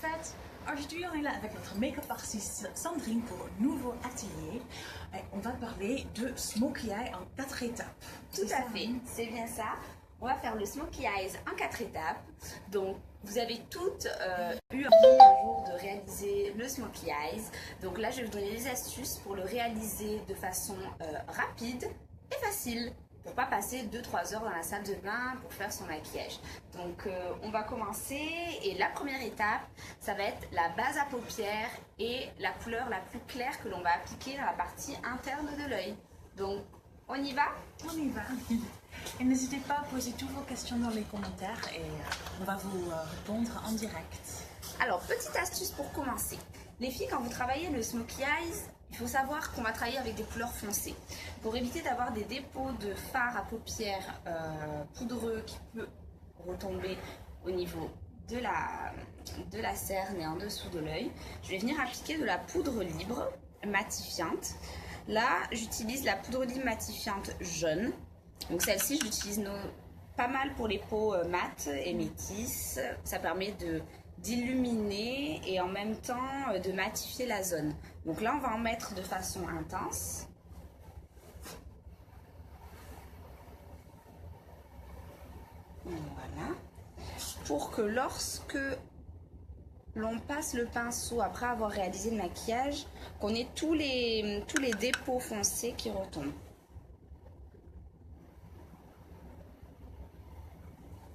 fait, aujourd'hui, on est là avec notre make-up artiste Sandrine pour un nouveau atelier. Et on va parler de smokey eye en 4 étapes. Tout à fait, c'est bien ça. On va faire le smokey eyes en 4 étapes. Donc, vous avez toutes eu envie un jour de réaliser le smokey eyes. Donc là, je vais vous donner des astuces pour le réaliser de façon rapide et facile, pour pas passer 2-3 heures dans la salle de bain pour faire son maquillage. Donc on va commencer et la première étape, ça va être la base à paupières et la couleur la plus claire que l'on va appliquer dans la partie interne de l'œil. Donc on y va? On y va. Et n'hésitez pas à poser toutes vos questions dans les commentaires et on va vous répondre en direct. Alors, petite astuce pour commencer. Les filles, quand vous travaillez le smokey eyes, il faut savoir qu'on va travailler avec des couleurs foncées. Pour éviter d'avoir des dépôts de fard à paupières poudreux qui peut retomber au niveau de la cerne et en dessous de l'œil, je vais venir appliquer de la poudre libre matifiante. Là, j'utilise la poudre libre matifiante jaune. Donc celle-ci, je l'utilise pas mal pour les peaux mates et métisses. Ça permet d'illuminer et en même temps de matifier la zone. Donc là, on va en mettre de façon intense. Voilà. Pour que lorsque l'on passe le pinceau après avoir réalisé le maquillage, qu'on ait tous les dépôts foncés qui retombent.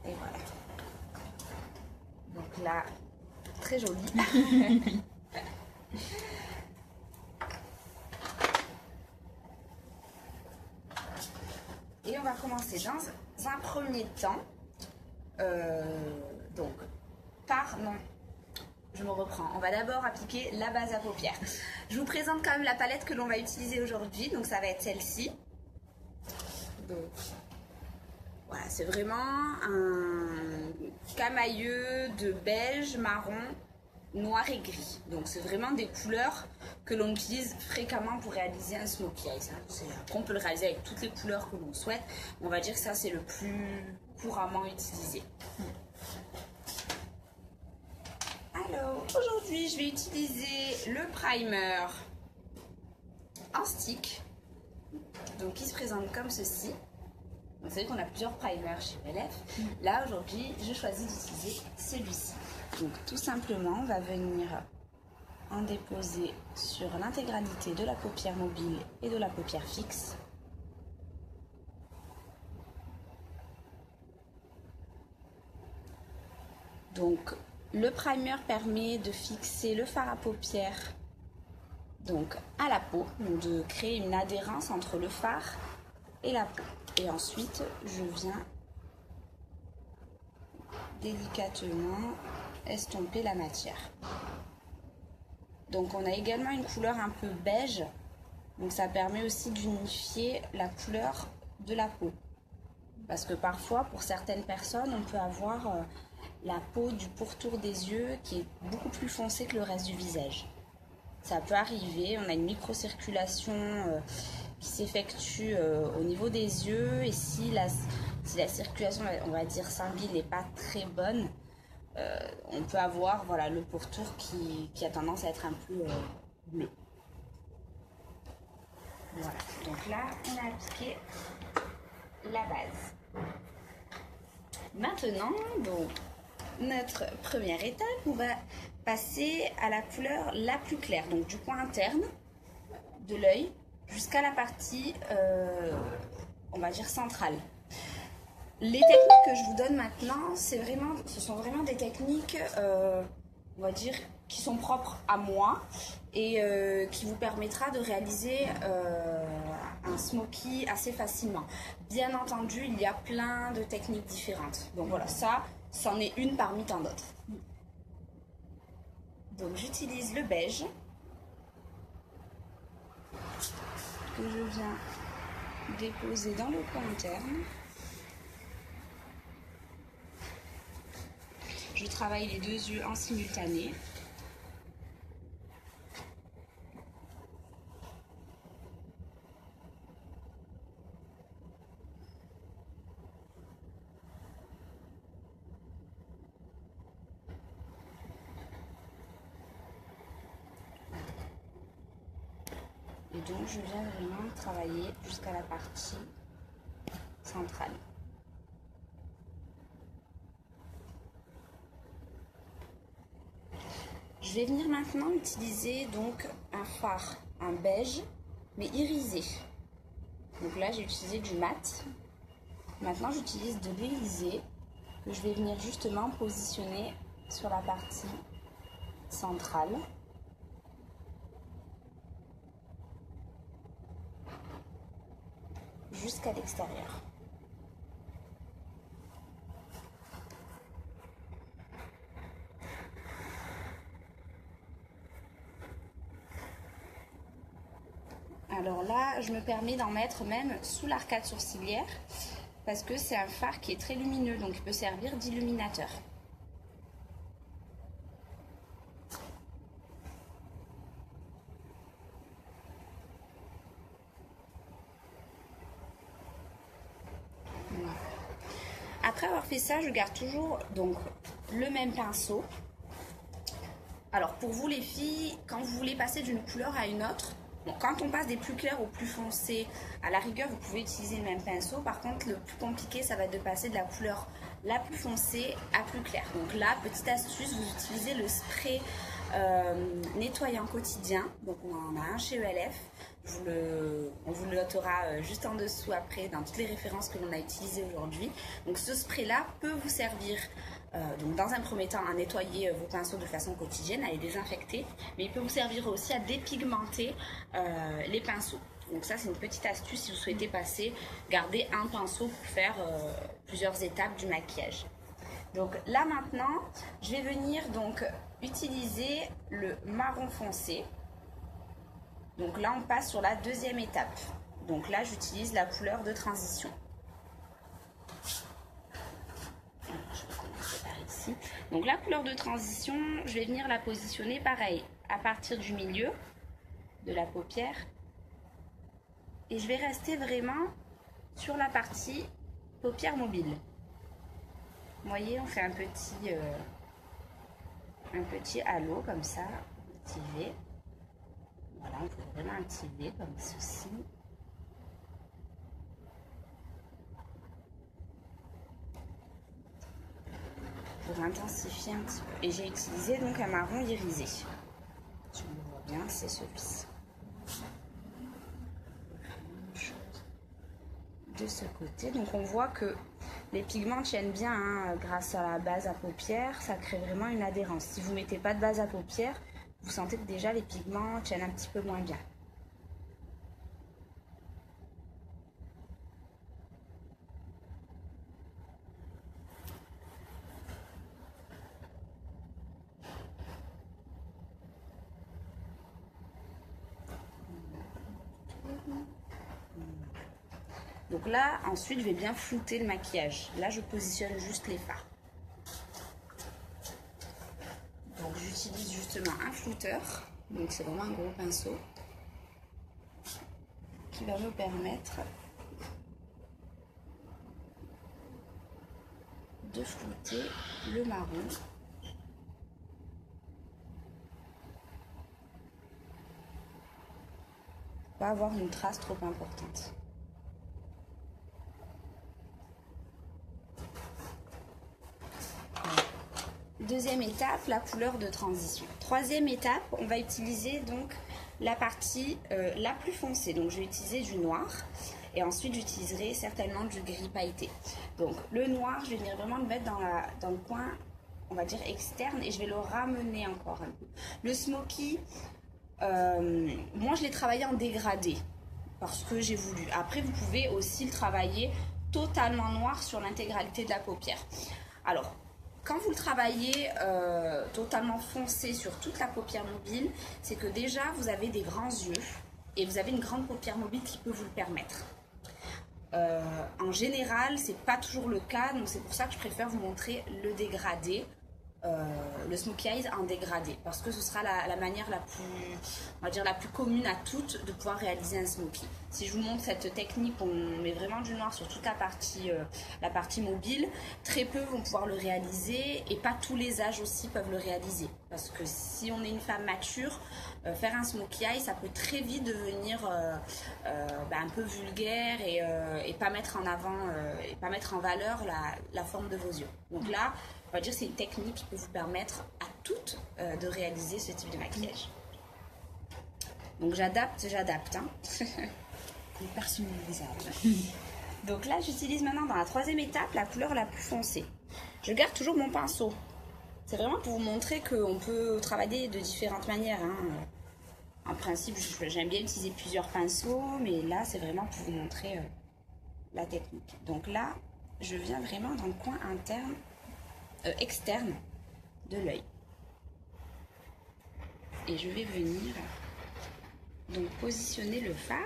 Et voilà. Donc là, très joli. Et on va commencer dans un premier temps. Donc, non, je me reprends. On va d'abord appliquer la base à paupières. Je vous présente quand même la palette que l'on va utiliser aujourd'hui. Donc, ça va être celle-ci. Donc, voilà, c'est vraiment un camailleux de beige, marron, noir et gris. Donc c'est vraiment des couleurs que l'on utilise fréquemment pour réaliser un smokey eyes. Après, on peut le réaliser avec toutes les couleurs que l'on souhaite. On va dire que ça, c'est le plus couramment utilisé. Alors, aujourd'hui, je vais utiliser le primer en stick. Donc, qui se présente comme ceci. Vous savez qu'on a plusieurs primers chez LF. Là, aujourd'hui, je choisis d'utiliser celui-ci. Donc, tout simplement, on va venir en déposer sur l'intégralité de la paupière mobile et de la paupière fixe. Donc, le primer permet de fixer le fard à paupières donc, à la peau, donc de créer une adhérence entre le fard et la peau. Et ensuite, je viens délicatement estomper la matière. Donc on a également une couleur un peu beige, donc ça permet aussi d'unifier la couleur de la peau. Parce que parfois, pour certaines personnes, on peut avoir la peau du pourtour des yeux qui est beaucoup plus foncée que le reste du visage. Ça peut arriver, on a une microcirculation qui s'effectue au niveau des yeux et si la circulation, on va dire sanguine, n'est pas très bonne, on peut avoir voilà, le pourtour qui a tendance à être un peu bleu. Voilà, donc là on a appliqué la base. Maintenant, donc, notre première étape, on va passer à la couleur la plus claire, donc du coin interne de l'œil jusqu'à la partie, on va dire, centrale. Les techniques que je vous donne maintenant, ce sont vraiment des techniques, on va dire, qui sont propres à moi et qui vous permettra de réaliser un smokey assez facilement. Bien entendu, il y a plein de techniques différentes. Donc voilà, ça, c'en est une parmi tant d'autres. Donc j'utilise le beige que je viens déposer dans le coin interne. Je travaille les deux yeux en simultané. Et donc je viens vraiment travailler jusqu'à la partie centrale. Je vais venir maintenant utiliser donc un fard, un beige, mais irisé. Donc là j'ai utilisé du mat. Maintenant j'utilise de l'irisé que je vais venir justement positionner sur la partie centrale. Jusqu'à l'extérieur. Alors là, je me permets d'en mettre même sous l'arcade sourcilière parce que c'est un fard qui est très lumineux, donc il peut servir d'illuminateur. Voilà. Après avoir fait ça, je garde toujours donc le même pinceau. Alors pour vous les filles, quand vous voulez passer d'une couleur à une autre, bon, quand on passe des plus clairs aux plus foncés, à la rigueur vous pouvez utiliser le même pinceau. Par contre le plus compliqué ça va être de passer de la couleur la plus foncée à plus claire. Donc là, petite astuce, vous utilisez le spray nettoyant quotidien. Donc on en a un chez ELF. On vous le notera juste en dessous après dans toutes les références que l'on a utilisées aujourd'hui. Donc ce spray là peut vous servir donc dans un premier temps à nettoyer vos pinceaux de façon quotidienne, à les désinfecter, mais il peut vous servir aussi à dépigmenter les pinceaux. Donc ça c'est une petite astuce si vous souhaitez garder un pinceau pour faire plusieurs étapes du maquillage. Donc là maintenant, je vais venir donc utiliser le marron foncé. Donc là on passe sur la deuxième étape. Donc là j'utilise la couleur de transition. Je vais commencer par ici. Donc la couleur de transition, je vais venir la positionner pareil, à partir du milieu de la paupière. Et je vais rester vraiment sur la partie paupière mobile. Vous voyez, on fait un petit halo comme ça, un petit V. Voilà, on fait vraiment un petit V comme ceci. Pour intensifier un petit peu. Et j'ai utilisé donc un marron irisé. Si on le voit bien, c'est celui-ci. De ce côté, donc on voit que les pigments tiennent bien hein, grâce à la base à paupières, ça crée vraiment une adhérence. Si vous ne mettez pas de base à paupières, vous sentez que déjà les pigments tiennent un petit peu moins bien. Donc là, ensuite, je vais bien flouter le maquillage. Là, je positionne juste les fards. Donc, j'utilise justement un flouteur. Donc, c'est vraiment un gros pinceau qui va me permettre de flouter le marron. Pour pas avoir une trace trop importante. Deuxième étape, la couleur de transition. Troisième étape, on va utiliser donc la partie la plus foncée. Donc je vais utiliser du noir et ensuite j'utiliserai certainement du gris pailleté. Donc le noir, je vais venir vraiment le mettre dans le coin, on va dire externe, et je vais le ramener encore un peu. Le smoky, moi je l'ai travaillé en dégradé parce que j'ai voulu. Après vous pouvez aussi le travailler totalement noir sur l'intégralité de la paupière. Alors, quand vous le travaillez totalement foncé sur toute la paupière mobile, c'est que déjà vous avez des grands yeux et vous avez une grande paupière mobile qui peut vous le permettre. En général, c'est pas toujours le cas, donc c'est pour ça que je préfère vous montrer le dégradé le smokey eyes en dégradé, parce que ce sera la manière la plus, on va dire, la plus commune à toutes de pouvoir réaliser un smokey. Si je vous montre cette technique, on met vraiment du noir sur toute la partie mobile. Très peu vont pouvoir le réaliser et pas tous les âges aussi peuvent le réaliser. Parce que si on est une femme mature, faire un smokey eye, ça peut très vite devenir un peu vulgaire et pas mettre en avant et pas mettre en valeur la forme de vos yeux. Donc là, on va dire que c'est une technique qui peut vous permettre à toutes de réaliser ce type de maquillage. Donc j'adapte. Hein. Personnalisable. Donc là, j'utilise maintenant dans la troisième étape la couleur la plus foncée. Je garde toujours mon pinceau. C'est vraiment pour vous montrer qu'on peut travailler de différentes manières. Hein. En principe, j'aime bien utiliser plusieurs pinceaux, mais là, c'est vraiment pour vous montrer la technique. Donc là, je viens vraiment dans le coin externe de l'œil. Et je vais venir donc positionner le fard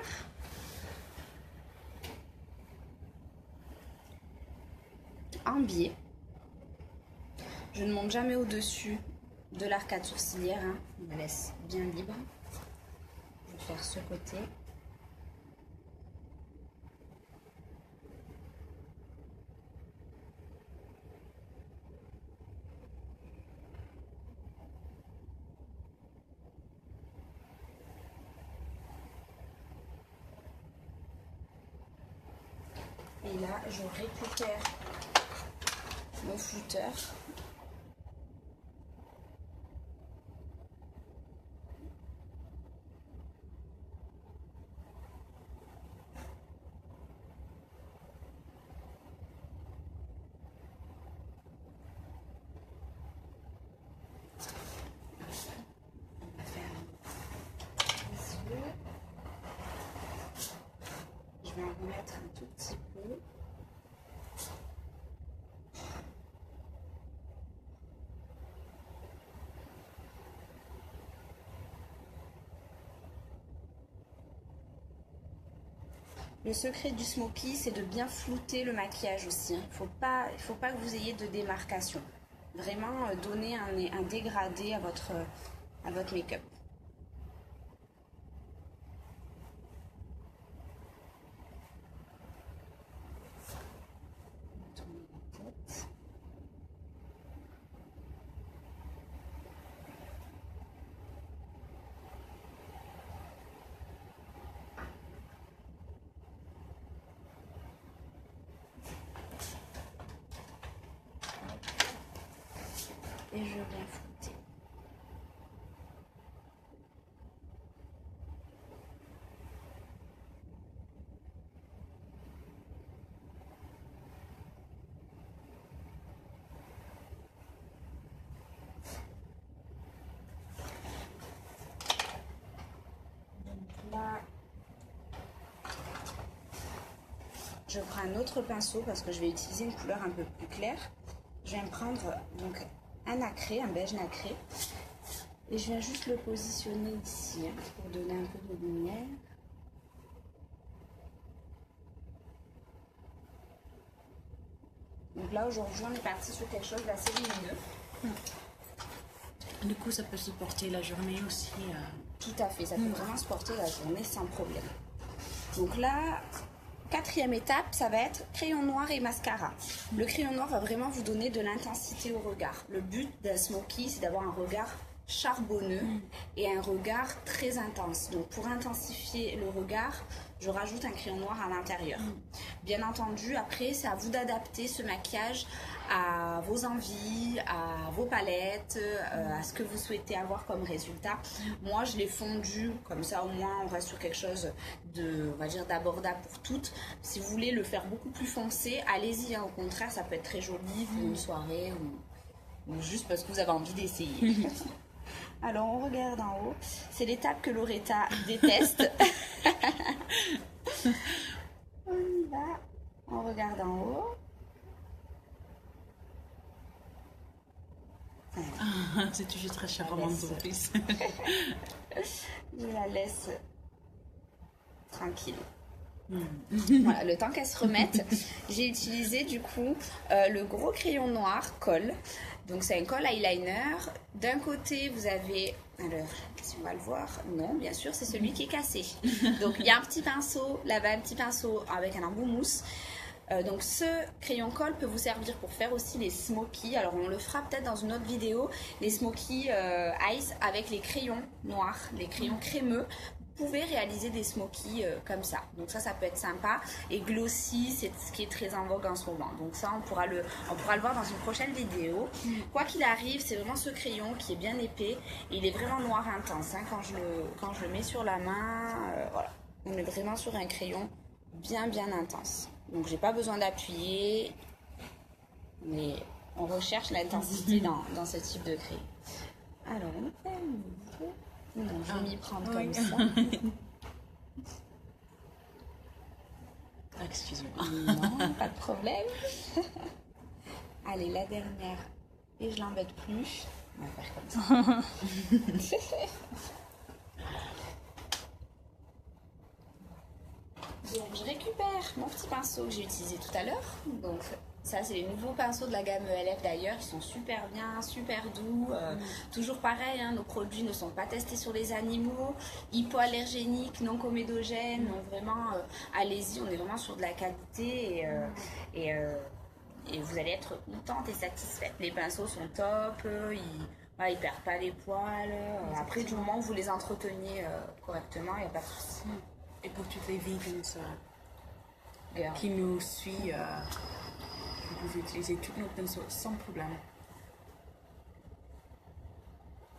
en biais. Je ne monte jamais au-dessus de l'arcade sourcilière, hein. On la laisse bien libre. Je vais faire ce côté. Et là, je récupère mon flouteur. On va faire les yeux. Je vais en remettre un tout petit peu. Le secret du smoky, c'est de bien flouter le maquillage aussi. Il ne faut pas que vous ayez de démarcation. Vraiment donner un dégradé à votre make-up. Tourner la tête. Et je viens flouter. Donc là, je prends un autre pinceau parce que je vais utiliser une couleur un peu plus claire. Je viens prendre donc un nacré, un beige nacré, et je viens juste le positionner ici hein, pour donner un peu de lumière. Donc là aujourd'hui on est parti sur quelque chose d'assez lumineux. Du coup, ça peut supporter la journée aussi. Tout à fait, ça peut vraiment se porter la journée sans problème. Donc là, quatrième étape, ça va être crayon noir et mascara. Le crayon noir va vraiment vous donner de l'intensité au regard. Le but d'un smoky, c'est d'avoir un regard charbonneux et un regard très intense. Donc pour intensifier le regard, je rajoute un crayon noir à l'intérieur. Bien entendu, après, c'est à vous d'adapter ce maquillage à vos envies, à vos palettes, à ce que vous souhaitez avoir comme résultat. Moi, je l'ai fondu, comme ça au moins on reste sur quelque chose de, on va dire, d'abordable pour toutes. Si vous voulez le faire beaucoup plus foncé, allez-y, hein. Au contraire, ça peut être très joli pour une soirée ou juste parce que vous avez envie d'essayer. Alors, on regarde en haut. C'est l'étape que Loretta déteste. On y va. On regarde en haut. C'est toujours très charmant en plus. Je la laisse tranquille. Voilà, le temps qu'elle se remette, j'ai utilisé du coup le gros crayon noir colle Donc c'est un col eyeliner. D'un côté, vous avez, alors si on va le voir, non, bien sûr, c'est celui qui est cassé. Donc il y a un petit pinceau, là-bas un petit pinceau avec un embout mousse. Donc ce crayon colle peut vous servir pour faire aussi les smokies. Alors on le fera peut-être dans une autre vidéo, les smokies ice avec les crayons noirs, les crayons crémeux. Vous pouvez réaliser des smokies comme ça. Donc ça peut être sympa. Et glossy, c'est ce qui est très en vogue en ce moment. Donc ça, on pourra le voir dans une prochaine vidéo. Quoi qu'il arrive, c'est vraiment ce crayon qui est bien épais. Et il est vraiment noir intense. Hein, quand je le mets sur la main, voilà. On est vraiment sur un crayon bien intense. Donc j'ai pas besoin d'appuyer. Mais on recherche l'intensité dans ce type de crayon. Alors, on fait un niveau. Non, je vais m'y prendre comme ça. Excuse-moi. Non, pas de problème. Allez, la dernière. Et je l'embête plus. On va faire comme ça. Donc, je récupère mon petit pinceau que j'ai utilisé tout à l'heure. Donc, ça, c'est les nouveaux pinceaux de la gamme ELF d'ailleurs. Ils sont super bien, super doux. Toujours pareil, hein, nos produits ne sont pas testés sur les animaux. Hypoallergéniques, non comédogènes. Donc, vraiment, allez-y, on est vraiment sur de la qualité. Et vous allez être contente et satisfaite. Les pinceaux sont top. Ils perdent pas les poils. Après, du moment où vous les entreteniez correctement, il n'y a pas de souci. Et pour toutes les vegans qui nous suivent, vous pouvez utiliser tous nos pinceaux sans problème.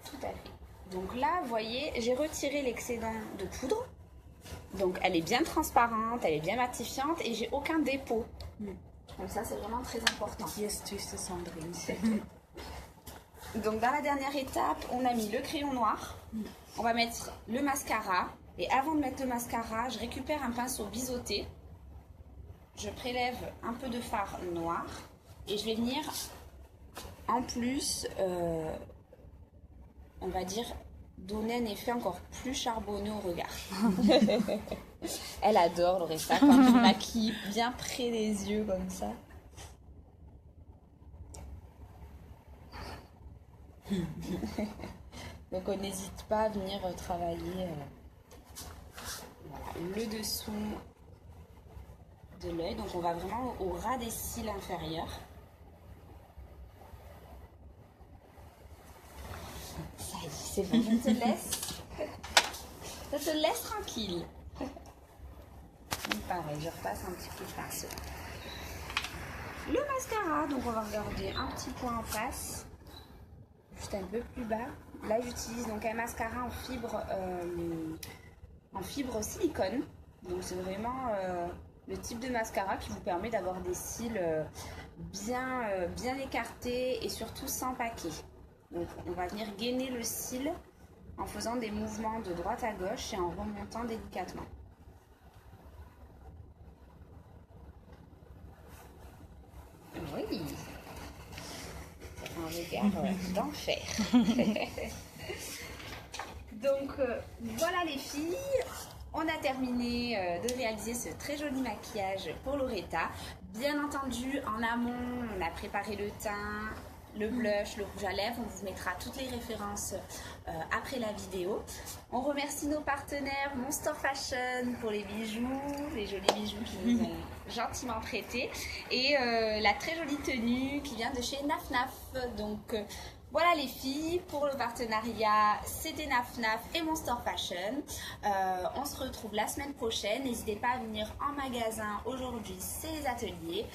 Tout à fait. Donc là, vous voyez, j'ai retiré l'excédent de poudre. Donc elle est bien transparente, elle est bien matifiante et j'ai aucun dépôt. Donc ça, c'est vraiment très important. Qui astuce de Sandrine. Donc dans la dernière étape, on a mis le crayon noir. On va mettre le mascara. Et avant de mettre le mascara, je récupère un pinceau biseauté. Je prélève un peu de fard noir. Et je vais venir, en plus, on va dire, donner un effet encore plus charbonneux au regard. Elle adore Loretta quand je maquille bien près des yeux comme ça. Donc on n'hésite pas à venir travailler le dessous de l'œil. Donc on va vraiment au ras des cils inférieurs. Ça y est, c'est bon, je te laisse tranquille. Pareil, je repasse un petit peu de pinceau. Le mascara, donc on va regarder un petit point en face, juste un peu plus bas. Là, j'utilise donc un mascara en fibre silicone. Donc c'est vraiment le type de mascara qui vous permet d'avoir des cils bien écartés et surtout sans paquet. Donc on va venir gainer le cil en faisant des mouvements de droite à gauche et en remontant délicatement. Oui, c'est un regard d'enfer. Donc voilà les filles, on a terminé de réaliser ce très joli maquillage pour Loretta. Bien entendu, en amont, on a préparé le teint, le blush, le rouge à lèvres. On vous mettra toutes les références après la vidéo. On remercie nos partenaires Monster Fashion pour les bijoux, les jolis bijoux qu'ils nous ont gentiment prêtés. Et la très jolie tenue qui vient de chez Naf Naf. Donc voilà les filles, pour le partenariat, c'était Naf Naf et Monster Fashion. On se retrouve la semaine prochaine. N'hésitez pas à venir en magasin. Aujourd'hui, c'est les ateliers.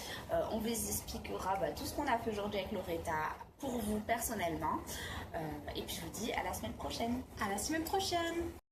On vous expliquera tout ce qu'on a fait aujourd'hui avec Loretta pour vous personnellement. Et puis je vous dis à la semaine prochaine. À la semaine prochaine.